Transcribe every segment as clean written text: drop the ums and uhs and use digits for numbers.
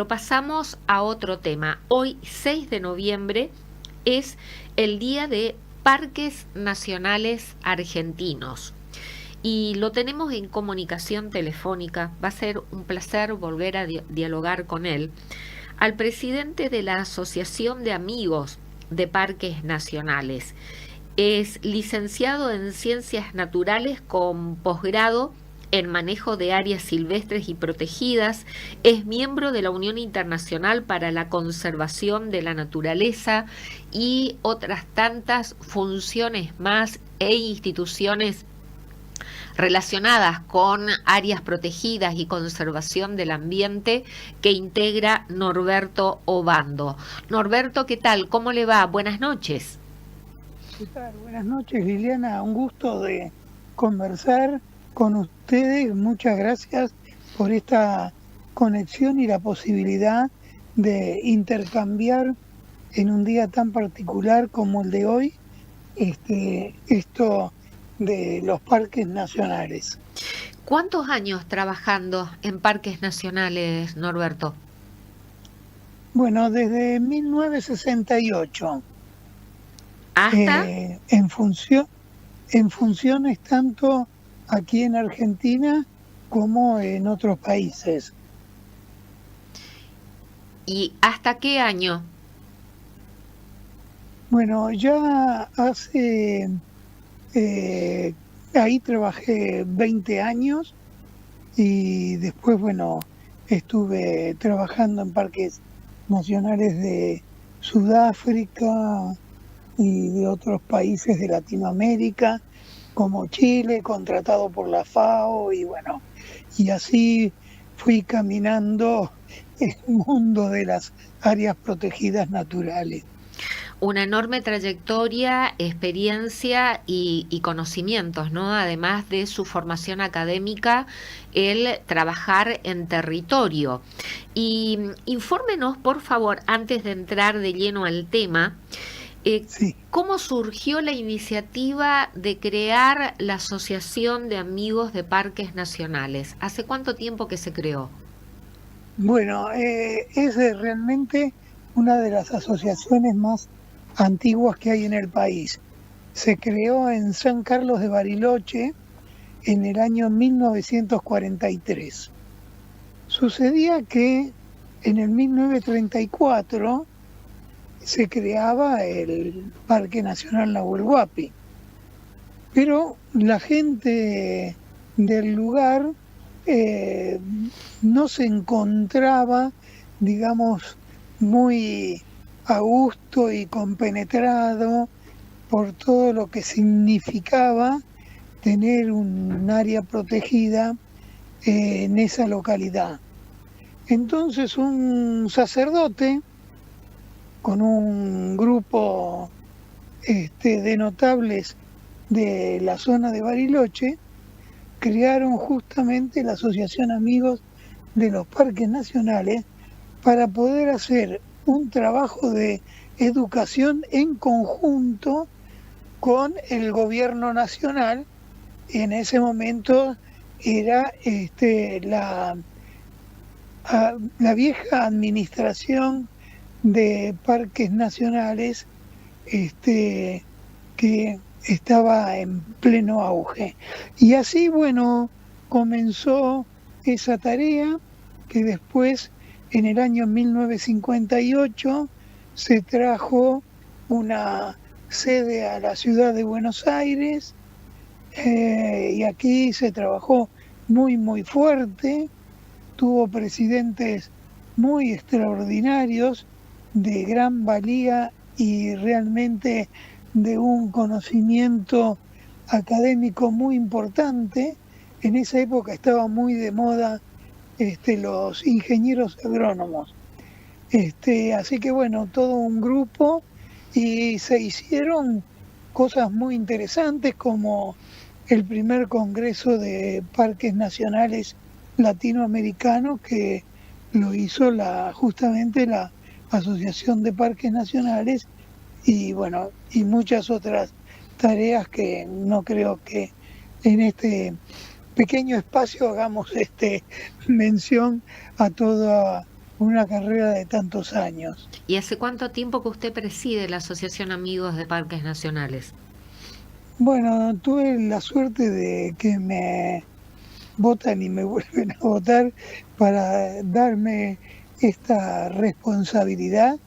Lo pasamos a otro tema. Hoy, 6 de noviembre, es el Día de Parques Nacionales Argentinos. Y lo tenemos en comunicación telefónica. Va a ser un placer volver a dialogar con él. Al presidente de la Asociación de Amigos de Parques Nacionales. Es licenciado en Ciencias Naturales con posgrado en manejo de áreas silvestres y protegidas, es miembro de la Unión Internacional para la Conservación de la Naturaleza y otras tantas funciones más e instituciones relacionadas con áreas protegidas y conservación del ambiente que integra Norberto Obando. Norberto, ¿qué tal? ¿Cómo le va? Buenas noches. ¿Qué tal? Buenas noches, Liliana. Un gusto de conversar con ustedes. Muchas gracias por esta conexión y la posibilidad de intercambiar en un día tan particular como el de hoy, esto de los parques nacionales. ¿Cuántos años trabajando en parques nacionales, Norberto? Bueno, desde 1968, ¿Hasta? en funciones tanto aquí en Argentina como en otros países. ¿Y hasta qué año? Bueno, ya hace, eh, ahí trabajé 20 años y después, bueno, estuve trabajando en parques nacionales de Sudáfrica y de otros países de Latinoamérica, como Chile, contratado por la FAO, y bueno, y así fui caminando el mundo de las áreas protegidas naturales. Una enorme trayectoria, experiencia y conocimientos, ¿no? Además de su formación académica, el trabajar en territorio. Y infórmenos, por favor, antes de entrar de lleno al tema, Sí. ¿cómo surgió la iniciativa de crear la Asociación de Amigos de Parques Nacionales? ¿Hace cuánto tiempo que se creó? Bueno, es realmente una de las asociaciones más antiguas que hay en el país. Se creó en San Carlos de Bariloche en el año 1943. Sucedía que en el 1934 se creaba el Parque Nacional Nahuel Huapi, pero la gente del lugar eh, no se encontraba, digamos, muy a gusto y compenetrado por todo lo que significaba tener un área protegida en esa localidad. Entonces un sacerdote con un grupo de notables de la zona de Bariloche crearon justamente la Asociación Amigos de los Parques Nacionales para poder hacer un trabajo de educación en conjunto con el gobierno nacional. En ese momento era la vieja administración de parques nacionales que estaba en pleno auge. Y así, bueno, comenzó esa tarea que después, en el año 1958, se trajo una sede a la ciudad de Buenos Aires, y aquí se trabajó muy, muy fuerte, tuvo presidentes muy extraordinarios, de gran valía y realmente de un conocimiento académico muy importante. En esa época estaba muy de moda los ingenieros agrónomos. Así que bueno, todo un grupo, y se hicieron cosas muy interesantes como el primer Congreso de Parques Nacionales Latinoamericanos, que lo hizo justamente la Asociación de Parques Nacionales, y bueno, y muchas otras tareas que no creo que en este pequeño espacio hagamos mención a toda una carrera de tantos años. ¿Y hace cuánto tiempo que usted preside la Asociación Amigos de Parques Nacionales? Bueno, tuve la suerte de que me votan y me vuelven a votar para darme esta responsabilidad,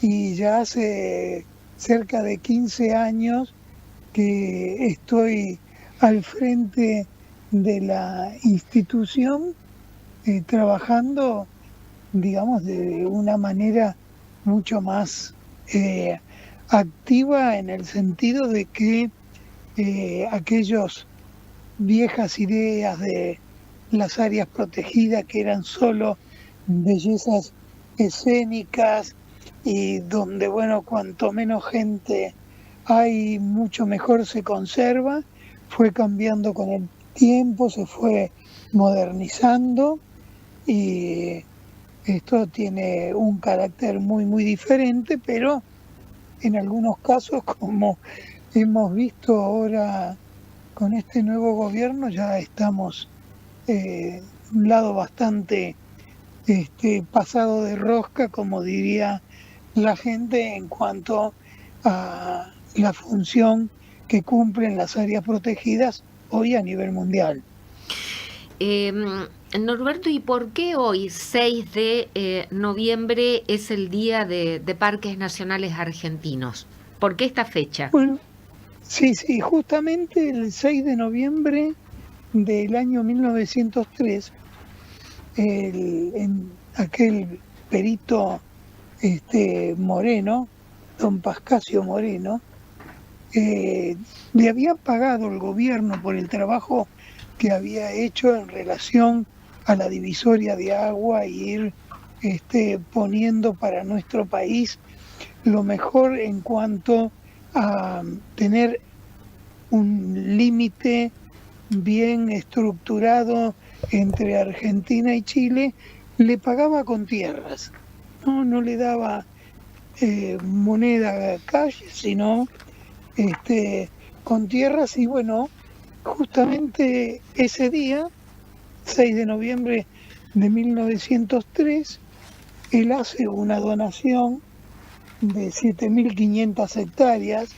y ya hace cerca de 15 años que estoy al frente de la institución, trabajando, digamos, de una manera mucho más activa, en el sentido de que aquellos viejas ideas de las áreas protegidas, que eran solo bellezas escénicas y donde, bueno, cuanto menos gente hay, mucho mejor se conserva, fue cambiando con el tiempo, se fue modernizando, y esto tiene un carácter muy, muy diferente, pero en algunos casos, como hemos visto ahora con este nuevo gobierno, ya estamos un lado bastante pasado de rosca, como diría la gente, en cuanto a la función que cumplen las áreas protegidas hoy a nivel mundial. Norberto, ¿y por qué hoy, 6 de noviembre, es el Día de Parques Nacionales Argentinos? ¿Por qué esta fecha? Bueno, sí, sí, justamente el 6 de noviembre del año 1903, aquel perito Moreno, don Pascasio Moreno, le había pagado el gobierno por el trabajo que había hecho en relación a la divisoria de agua, y ir poniendo para nuestro país lo mejor en cuanto a tener un límite bien estructurado entre Argentina y Chile. Le pagaba con tierras, no le daba moneda cash, sino con tierras. Y bueno, justamente ese día, 6 de noviembre de 1903, él hace una donación de 7.500 hectáreas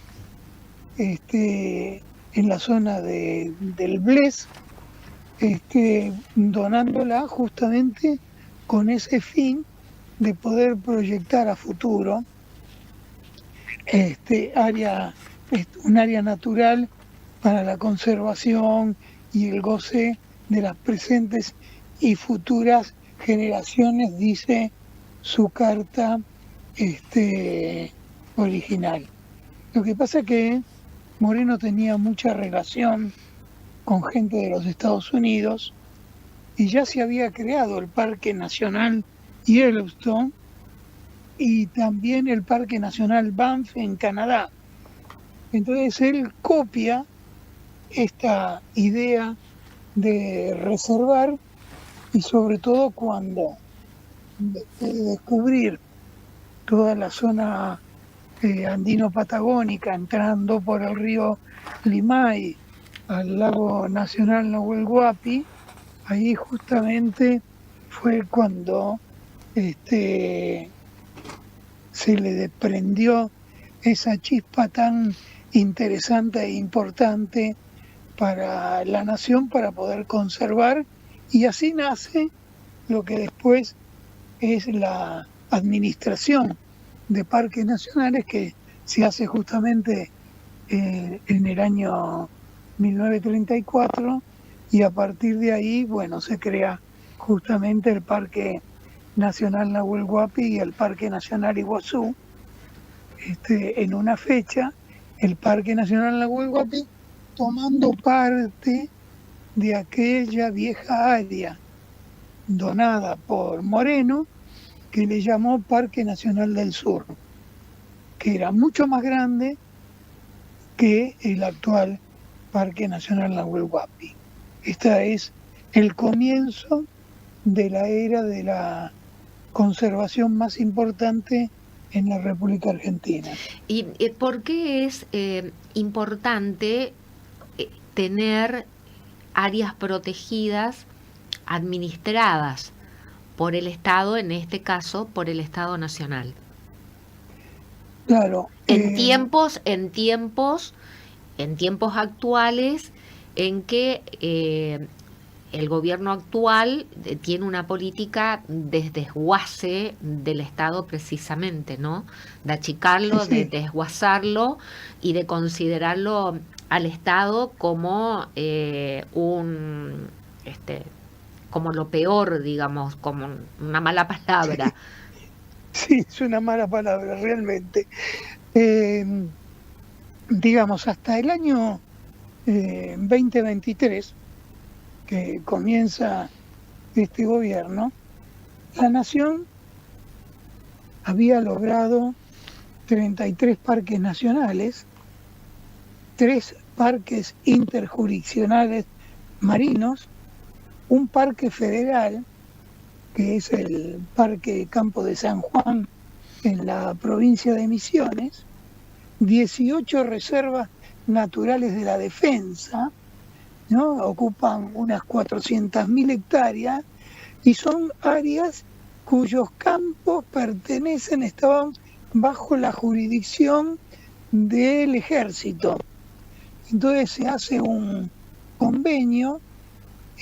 en la zona del Bles, donándola justamente con ese fin de poder proyectar a futuro un área natural para la conservación y el goce de las presentes y futuras generaciones, dice su carta original. Lo que pasa es que Moreno tenía mucha relación con gente de los Estados Unidos, y ya se había creado el Parque Nacional Yellowstone y también el Parque Nacional Banff en Canadá. Entonces él copia esta idea de reservar, y sobre todo cuando, después de descubrir toda la zona andino-patagónica, entrando por el río Limay al lago nacional Nahuel Huapi, ahí justamente fue cuando se le desprendió esa chispa tan interesante e importante para la nación, para poder conservar, y así nace lo que después es la administración de parques nacionales, que se hace justamente en el año 1934, y a partir de ahí, bueno, se crea justamente el Parque Nacional Nahuel Huapi y el Parque Nacional Iguazú. En una fecha, el Parque Nacional Nahuel Huapi tomando parte de aquella vieja área donada por Moreno, que le llamó Parque Nacional del Sur, que era mucho más grande que el actual Parque Nacional Nahuel Huapi. Este es el comienzo de la era de la conservación más importante en la República Argentina. ¿Y por qué es importante tener áreas protegidas administradas por el Estado, en este caso por el Estado Nacional. Claro. En tiempos actuales en que el gobierno actual tiene una política de desguace del Estado precisamente, ¿no? De achicarlo, Sí, de sí, desguazarlo y de considerarlo al Estado como como lo peor, digamos, como una mala palabra. sí, es una mala palabra, realmente. Eh, digamos, hasta el año 2023, que comienza este gobierno, la Nación había logrado 33 parques nacionales, 3 parques interjurisdiccionales marinos, un parque federal, que es el Parque Campo de San Juan en la provincia de Misiones, 18 reservas naturales de la defensa, ¿no? Ocupan unas 400.000 hectáreas y son áreas cuyos campos estaban bajo la jurisdicción del ejército. Entonces se hace un convenio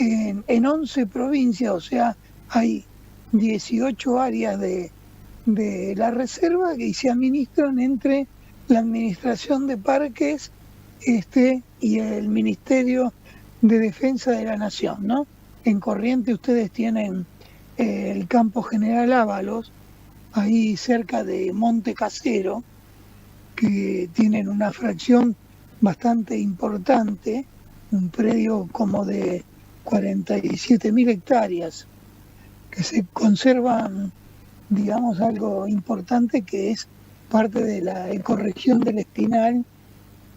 en 11 provincias, o sea, hay 18 áreas de la reserva que se administran entre la Administración de Parques y el Ministerio de Defensa de la Nación, ¿no? En Corrientes ustedes tienen el campo General Ábalos, ahí cerca de Monte Casero, que tienen una fracción bastante importante, un predio como de 47.000 hectáreas, que se conservan, digamos, algo importante que es parte de la ecorregión del Espinal,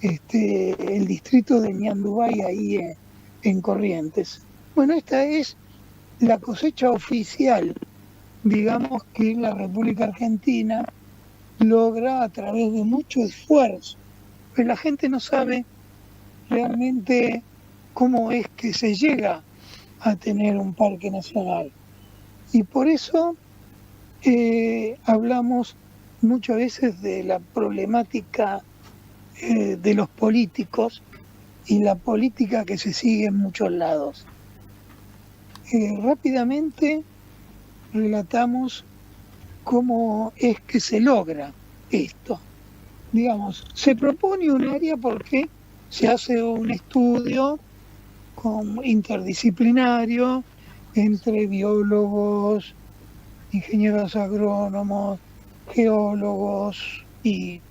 el distrito de Ñandubay, ahí en Corrientes. Bueno, esta es la cosecha oficial, digamos, que la República Argentina logra a través de mucho esfuerzo, pero la gente no sabe realmente cómo es que se llega a tener un parque nacional. Y por eso hablamos muchas veces de la problemática de los políticos y la política que se sigue en muchos lados. Rápidamente relatamos cómo es que se logra esto. Digamos, se propone un área porque se hace un estudio interdisciplinario entre biólogos, ingenieros agrónomos, geólogos y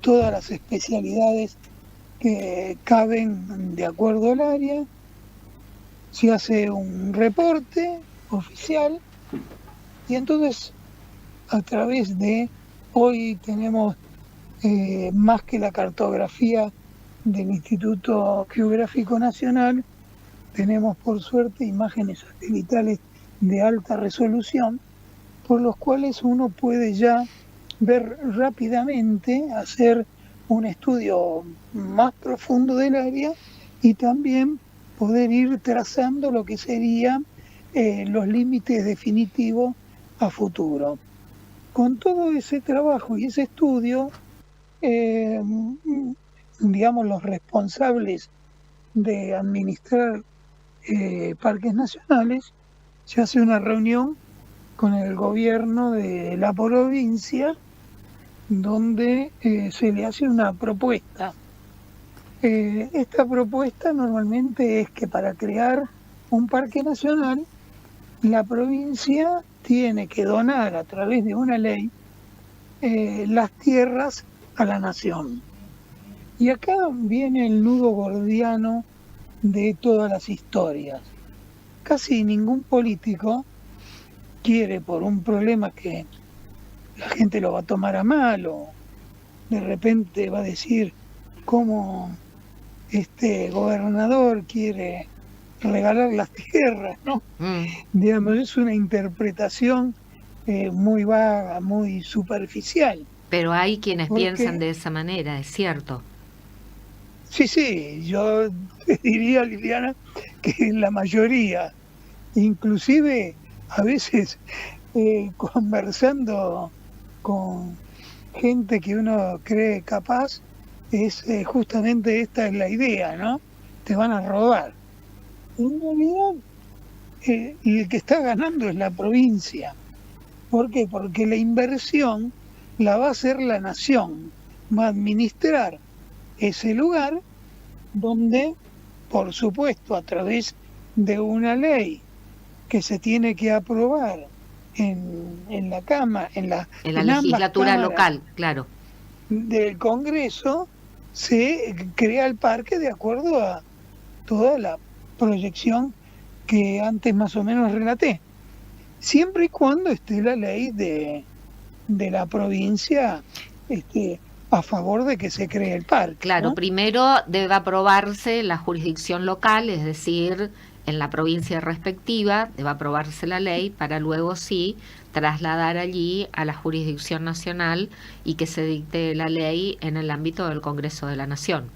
todas las especialidades que caben de acuerdo al área. Se hace un reporte oficial y entonces a través hoy tenemos más que la cartografía del Instituto Geográfico Nacional, tenemos por suerte imágenes satelitales de alta resolución, por los cuales uno puede ya ver rápidamente, hacer un estudio más profundo del área y también poder ir trazando lo que serían los límites definitivos a futuro. Con todo ese trabajo y ese estudio, digamos, los responsables de administrar parques nacionales, se hace una reunión con el gobierno de la provincia donde se le hace una propuesta. Esta propuesta normalmente es que para crear un parque nacional, la provincia tiene que donar a través de una ley las tierras a la nación. Y acá viene el nudo gordiano de todas las historias. Casi ningún político quiere, por un problema que la gente lo va a tomar a mal o de repente va a decir cómo este gobernador quiere regalar las tierras, ¿no? Digamos, es una interpretación muy vaga, muy superficial. Pero hay quienes piensan de esa manera, es cierto. Sí, yo te diría, Liliana, que la mayoría, inclusive a veces conversando con gente que uno cree capaz, es justamente esta es la idea, ¿no? Te van a robar. En realidad, el que está ganando es la provincia. ¿Por qué? Porque la inversión la va a hacer la nación, va a administrar ese lugar donde, por supuesto, a través de una ley que se tiene que aprobar en la Cámara, En la en ambas legislatura cámaras local, claro. del Congreso, se crea el parque de acuerdo a toda la proyección que antes más o menos relaté, siempre y cuando esté la ley de la provincia a favor de que se cree el parque, Claro, ¿no? primero debe aprobarse la jurisdicción local, es decir, en la provincia respectiva debe aprobarse la ley para luego sí trasladar allí a la jurisdicción nacional y que se dicte la ley en el ámbito del Congreso de la Nación.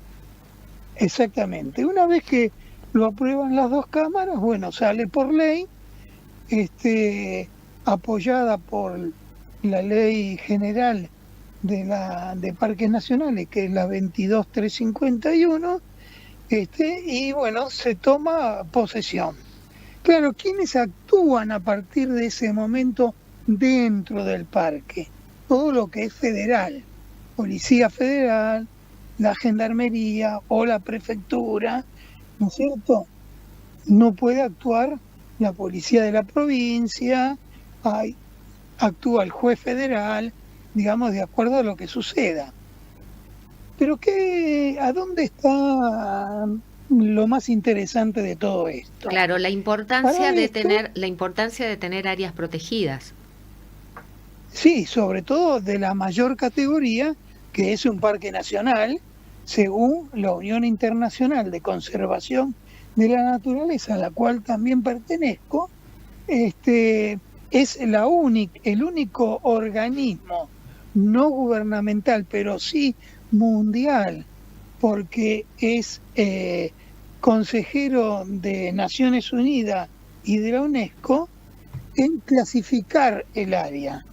Exactamente. Una vez que lo aprueban las dos cámaras, bueno, sale por ley, apoyada por la ley general de parques nacionales, que es la 22351, y bueno, se toma posesión. Claro, ¿quiénes actúan a partir de ese momento dentro del parque? Todo lo que es federal, Policía Federal, la Gendarmería o la Prefectura, ¿no es cierto? No puede actuar la Policía de la provincia, actúa el juez federal, digamos, de acuerdo a lo que suceda. Pero ¿a dónde está lo más interesante de todo esto? Claro, la importancia de tener áreas protegidas. Sí, sobre todo de la mayor categoría, que es un parque nacional, según la Unión Internacional de Conservación de la Naturaleza, a la cual también pertenezco. Es el único organismo no gubernamental, pero sí mundial, porque es consejero de Naciones Unidas y de la UNESCO, en clasificar el área.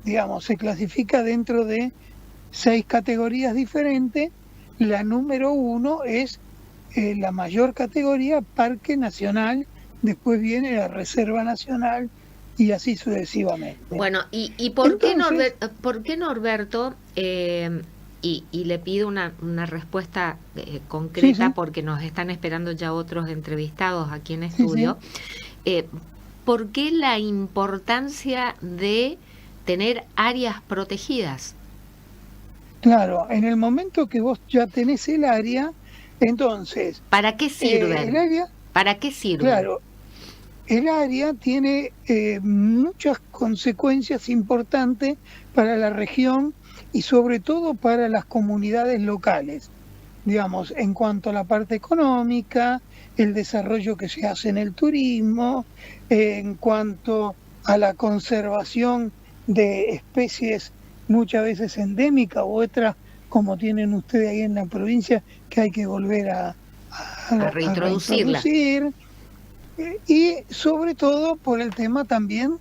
Digamos, se clasifica dentro de 6 categorías diferentes. La número 1 es la mayor categoría, Parque Nacional, después viene la Reserva Nacional y así sucesivamente. Bueno, ¿y por qué Norberto? Y le pido una respuesta concreta, Sí. porque nos están esperando ya otros entrevistados aquí en estudio. Sí. ¿Por qué la importancia de tener áreas protegidas? Claro, en el momento que vos ya tenés el área, entonces... ¿Para qué sirven? El área, ¿Para qué sirven? Claro, el área tiene muchas consecuencias importantes para la región y sobre todo para las comunidades locales, digamos, en cuanto a la parte económica, el desarrollo que se hace en el turismo, en cuanto a la conservación de especies muchas veces endémicas u otras como tienen ustedes ahí en la provincia, que hay que volver a reintroducirla. Y sobre todo por el tema también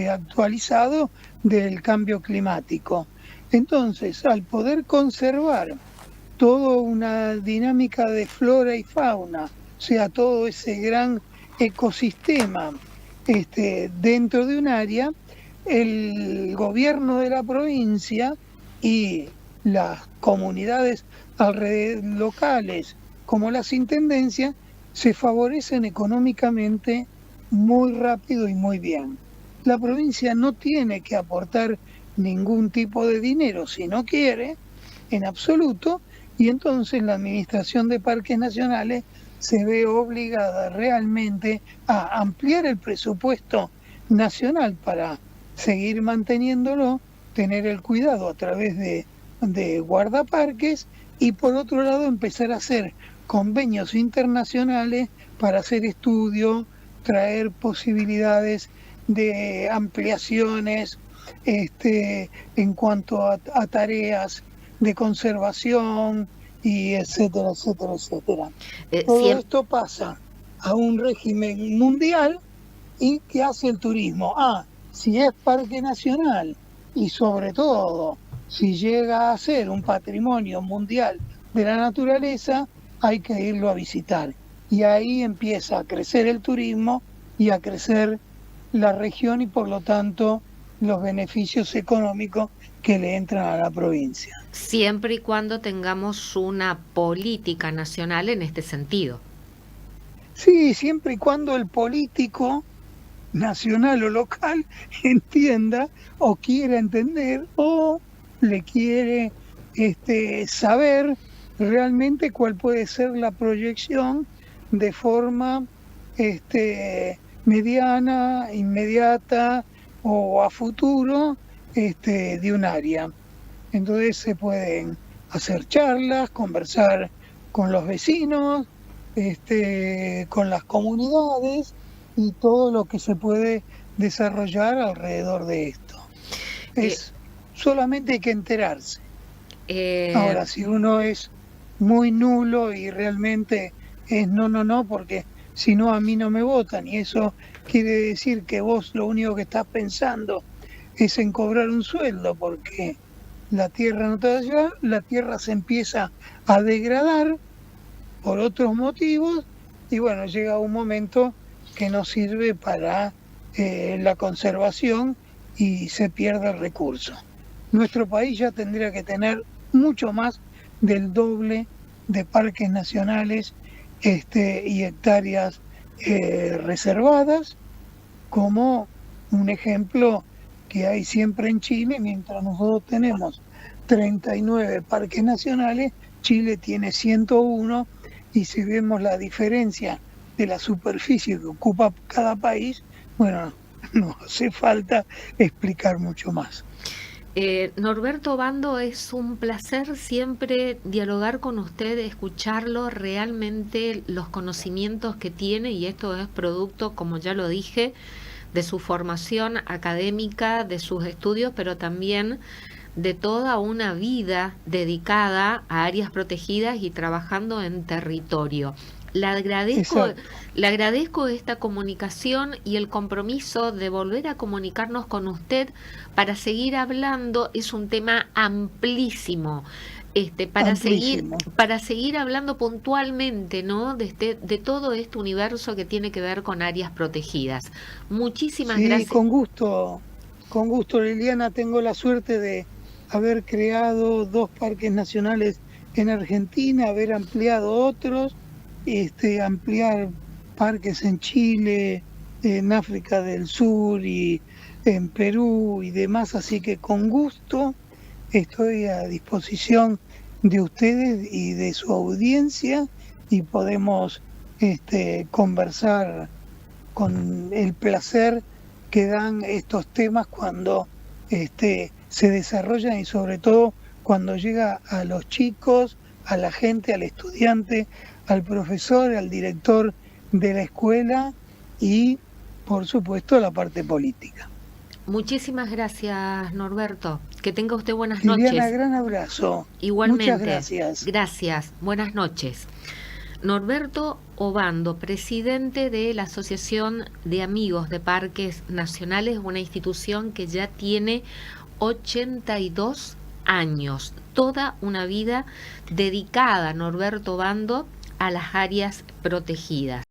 actualizado del cambio climático. Entonces, al poder conservar toda una dinámica de flora y fauna, o sea, todo ese gran ecosistema dentro de un área, el gobierno de la provincia y las comunidades alrededor locales, como las intendencias, se favorecen económicamente muy rápido y muy bien. La provincia no tiene que aportar ningún tipo de dinero si no quiere, en absoluto, y entonces la Administración de Parques Nacionales se ve obligada realmente a ampliar el presupuesto nacional para seguir manteniéndolo, tener el cuidado a través de guardaparques y por otro lado empezar a hacer convenios internacionales para hacer estudios, traer posibilidades de ampliaciones en cuanto a tareas de conservación y etcétera, etcétera, etcétera. Todo esto pasa a un régimen mundial ¿Y qué hace el turismo? Si es parque nacional y sobre todo si llega a ser un patrimonio mundial de la naturaleza, hay que irlo a visitar. Y ahí empieza a crecer el turismo y a crecer la región y por lo tanto los beneficios económicos que le entran a la provincia. Siempre y cuando tengamos una política nacional en este sentido. Sí, siempre y cuando el político nacional o local entienda o quiera entender o le quiere saber realmente cuál puede ser la proyección de forma mediana, inmediata o a futuro de un área. Entonces se pueden hacer charlas, conversar con los vecinos, con las comunidades y todo lo que se puede desarrollar alrededor de esto. Solamente hay que enterarse. Ahora, si uno es muy nulo y realmente es no, porque si no a mí no me votan, y eso quiere decir que vos lo único que estás pensando es en cobrar un sueldo, porque la tierra no te va a llevar, la tierra se empieza a degradar por otros motivos, y bueno, llega un momento que no sirve para la conservación y se pierde el recurso. Nuestro país ya tendría que tener mucho más del doble de parques nacionales y hectáreas reservadas, como un ejemplo que hay siempre en Chile. Mientras nosotros tenemos 39 parques nacionales, Chile tiene 101, y si vemos la diferencia de la superficie que ocupa cada país, bueno, no hace falta explicar mucho más. Norberto Obando, es un placer siempre dialogar con usted, escucharlo, realmente los conocimientos que tiene, y esto es producto, como ya lo dije, de su formación académica, de sus estudios, pero también de toda una vida dedicada a áreas protegidas y trabajando en territorio. Le agradezco esta comunicación y el compromiso de volver a comunicarnos con usted para seguir hablando. Es un tema amplísimo. Para seguir hablando puntualmente, ¿no? De todo este universo que tiene que ver con áreas protegidas. Muchísimas gracias. Con gusto, Liliana. Tengo la suerte de haber creado 2 parques nacionales en Argentina, haber ampliado otros, ampliar parques en Chile, en África del Sur y en Perú y demás, así que con gusto estoy a disposición de ustedes y de su audiencia, y podemos conversar con el placer que dan estos temas cuando se desarrollan, y sobre todo cuando llega a los chicos, a la gente, al estudiante, al profesor, al director de la escuela y, por supuesto, a la parte política. Muchísimas gracias, Norberto. Que tenga usted buenas Liliana, noches. Gran abrazo. Igualmente. Muchas gracias. Gracias. Buenas noches. Norberto Obando, presidente de la Asociación de Amigos de Parques Nacionales, una institución que ya tiene 82 años. Toda una vida dedicada, Norberto Obando, a las áreas protegidas.